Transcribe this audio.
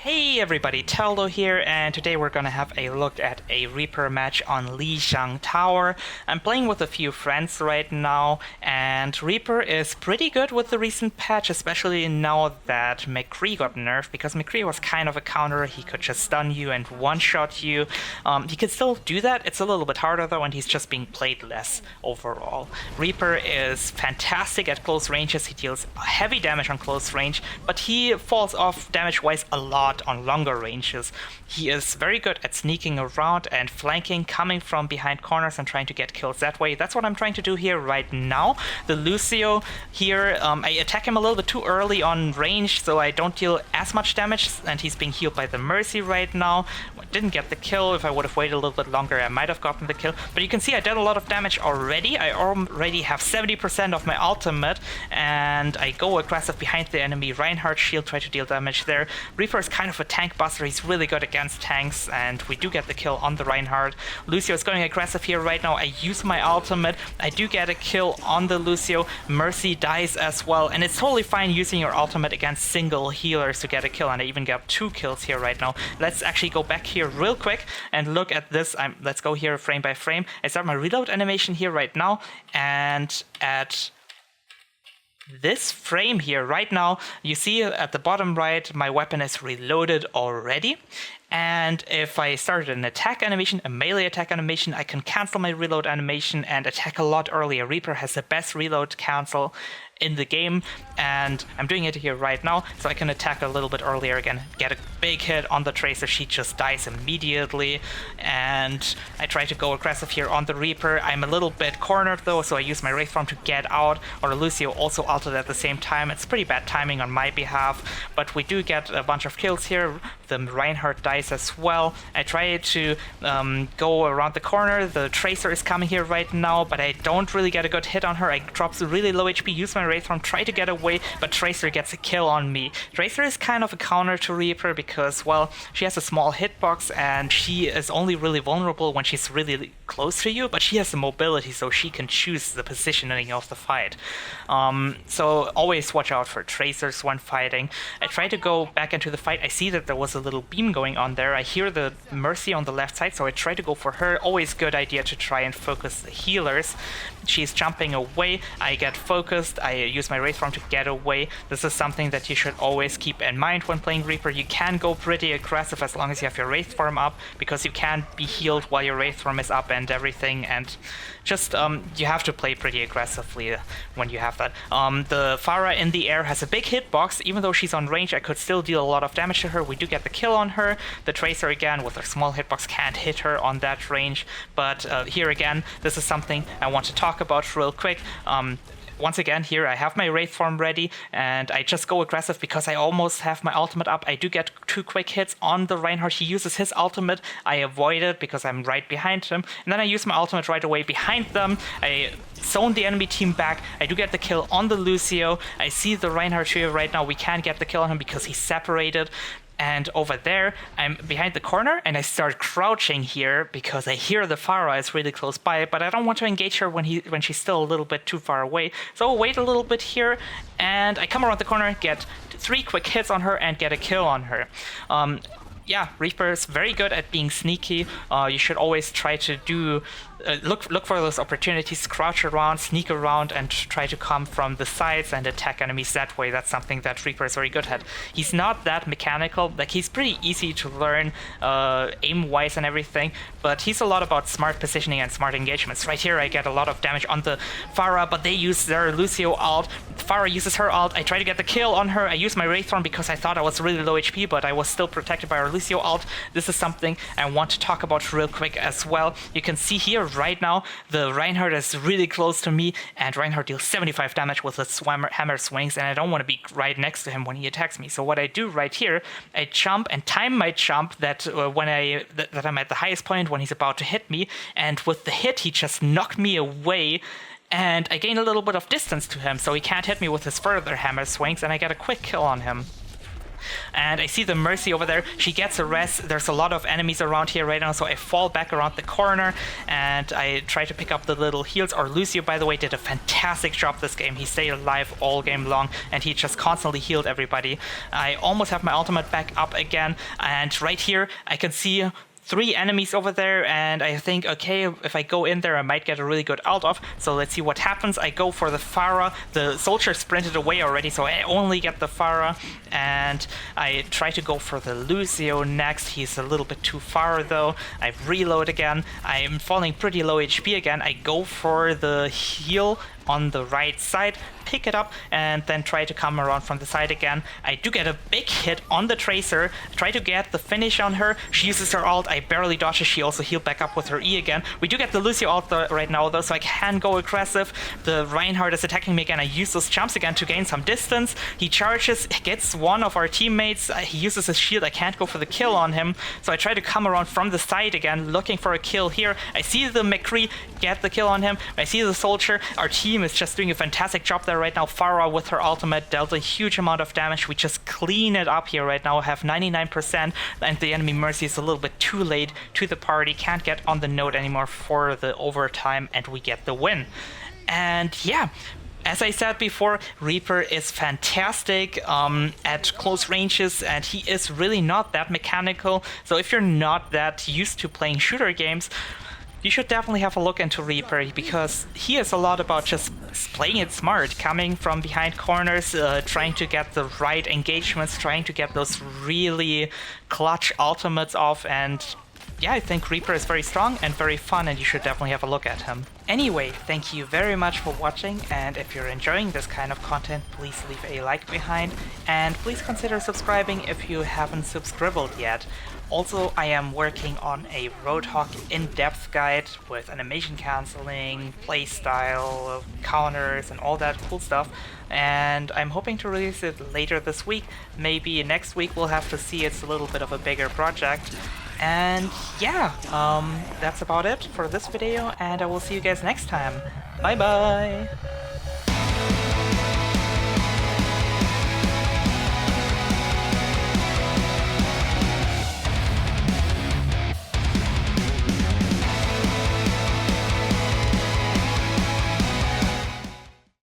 Hey everybody, Teldo here, and today we're gonna have a look at a Reaper match on Lijiang Tower. I'm playing with a few friends right now, and Reaper is pretty good with the recent patch, especially now that McCree got nerfed, because McCree was kind of a counter. He could just stun you and one-shot you. He could still do that. It's a little bit harder though, and he's just being played less overall. Reaper is fantastic at close ranges. He deals heavy damage on close range, but he falls off damage-wise a lot on longer ranges. He is very good at sneaking around and flanking, coming from behind corners and trying to get kills that way. That's what I'm trying to do here right now. The Lucio here, I attack him a little bit too early on range, so I don't deal as much damage, and he's being healed by the Mercy right now. I didn't get the kill. If I would have waited a little bit longer, I might have gotten the kill. But you can see I did a lot of damage already. I already have 70% of my ultimate, and I go aggressive behind the enemy. Reinhardt shield, try to deal damage there. Reaper is kind of a tank buster. He's really good against tanks, and we do get the kill on the Reinhardt. Lucio is going aggressive here right now. I use my ultimate. I do get a kill on the Lucio. Mercy dies as well, and it's totally fine using your ultimate against single healers to get a kill, and I even got 2 kills here right now. Let's actually go back here real quick and look at this. Let's go here frame by frame. I start my reload animation here right now, and at this frame here right now, you see at the bottom right, my weapon is reloaded already. And if I started an attack animation, a melee attack animation, I can cancel my reload animation and attack a lot earlier. Reaper has the best reload cancel in the game, and I'm doing it here right now, so I can attack a little bit earlier again, get a big hit on the Tracer. She just dies immediately, and I try to go aggressive here on the Reaper. I'm a little bit cornered though, so I use my Wraith Form to get out, or Lucio also ulted at the same time. It's pretty bad timing on my behalf, but we do get a bunch of kills here. The Reinhardt dies as well. I try to go around the corner. The Tracer is coming here right now, but I don't really get a good hit on her. I drop really low HP, use my Wraith Form, try to get away, but Tracer gets a kill on me. Tracer is kind of a counter to Reaper because, well, she has a small hitbox and she is only really vulnerable when she's really close to you, but she has the mobility, so she can choose the positioning of the fight. So always watch out for Tracers when fighting. I try to go back into the fight. I see that there was a little beam going on there. I hear the Mercy on the left side, so I try to go for her. Always good idea to try and focus the healers. She's jumping away. I get focused. I use my Wraith Form to get away. This is something that you should always keep in mind when playing Reaper. You can go pretty aggressive as long as you have your Wraith Form up, because you can be healed while your Wraith Form is up and everything, and just you have to play pretty aggressively when you have that. The Pharah in the air has a big hitbox. Even though she's on range, I could still deal a lot of damage to her. We do get the kill on her. The Tracer again with a small hitbox can't hit her on that range, but here again, this is something I want to talk about real quick. Once again, here I have my Wraith Form ready, and I just go aggressive because I almost have my ultimate up. I do get 2 quick hits on the Reinhardt. He uses his ultimate. I avoid it because I'm right behind him, and then I use my ultimate right away behind them. I zone the enemy team back. I do get the kill on the Lucio. I see the Reinhardt here right now. We can't get the kill on him because he's separated. And over there, I'm behind the corner, and I start crouching here because I hear the Pharah is really close by, but I don't want to engage her when she's still a little bit too far away. So I'll wait a little bit here, and I come around the corner, get 3 quick hits on her, and get a kill on her. Yeah, Reaper is very good at being sneaky. You should always try to do look for those opportunities, crouch around, sneak around, and try to come from the sides and attack enemies that way. That's something that Reaper is very good at. He's not that mechanical. Like, he's pretty easy to learn aim-wise and everything, but he's a lot about smart positioning and smart engagements. Right here, I get a lot of damage on the Pharah, but they use their Lucio ult. Pharah uses her ult. I try to get the kill on her. I use my Wraith Form because I thought I was really low HP, but I was still protected by our Lucio ult. This is something I want to talk about real quick as well. You can see here right now, the Reinhardt is really close to me, and Reinhardt deals 75 damage with his hammer swings, and I don't want to be right next to him when he attacks me. So what I do right here, I jump and time my jump that that I'm at the highest point when he's about to hit me, and with the hit, he just knocked me away, and I gain a little bit of distance to him, so he can't hit me with his further hammer swings, and I get a quick kill on him. And I see the Mercy over there. She gets a rest. There's a lot of enemies around here right now, so I fall back around the corner and I try to pick up the little heals. Our Lucio, by the way, did a fantastic job this game. He stayed alive all game long and he just constantly healed everybody. I almost have my ultimate back up again, and right here I can see 3 enemies over there, and I think, okay, if I go in there, I might get a really good ult off. So let's see what happens. I go for the Pharah. The soldier sprinted away already, so I only get the Pharah, and I try to go for the Lucio next. He's a little bit too far, though. I reload again. I'm falling pretty low HP again. I go for the heal on the right side, pick it up, and then try to come around from the side again. I do get a big hit on the Tracer, try to get the finish on her. She uses her ult, I barely dodge it. She also healed back up with her E again. We do get the Lucio ult right now though, so I can go aggressive. The Reinhardt is attacking me again. I use those jumps again to gain some distance. He charges, gets one of our teammates. He uses his shield. I can't go for the kill on him, so I try to come around from the side again, looking for a kill here. I see the McCree, get the kill on him. I see the soldier. Our team is just doing a fantastic job there right now. Pharah with her ultimate dealt a huge amount of damage. We just clean it up here right now, have 99%, and the enemy Mercy is a little bit too late to the party, can't get on the node anymore for the overtime, and we get the win. And yeah, as I said before, Reaper is fantastic at close ranges, and he is really not that mechanical. So if you're not that used to playing shooter games, you should definitely have a look into Reaper, because he is a lot about just playing it smart, coming from behind corners, trying to get the right engagements, trying to get those really clutch ultimates off, and yeah, I think Reaper is very strong and very fun, and you should definitely have a look at him. Anyway, thank you very much for watching, and if you're enjoying this kind of content, please leave a like behind, and please consider subscribing if you haven't subscribed yet. Also, I am working on a Roadhog in-depth guide with animation cancelling, playstyle, counters, and all that cool stuff, and I'm hoping to release it later this week. Maybe next week, we'll have to see. It's a little bit of a bigger project. And yeah, that's about it for this video, and I will see you guys next time. Bye bye!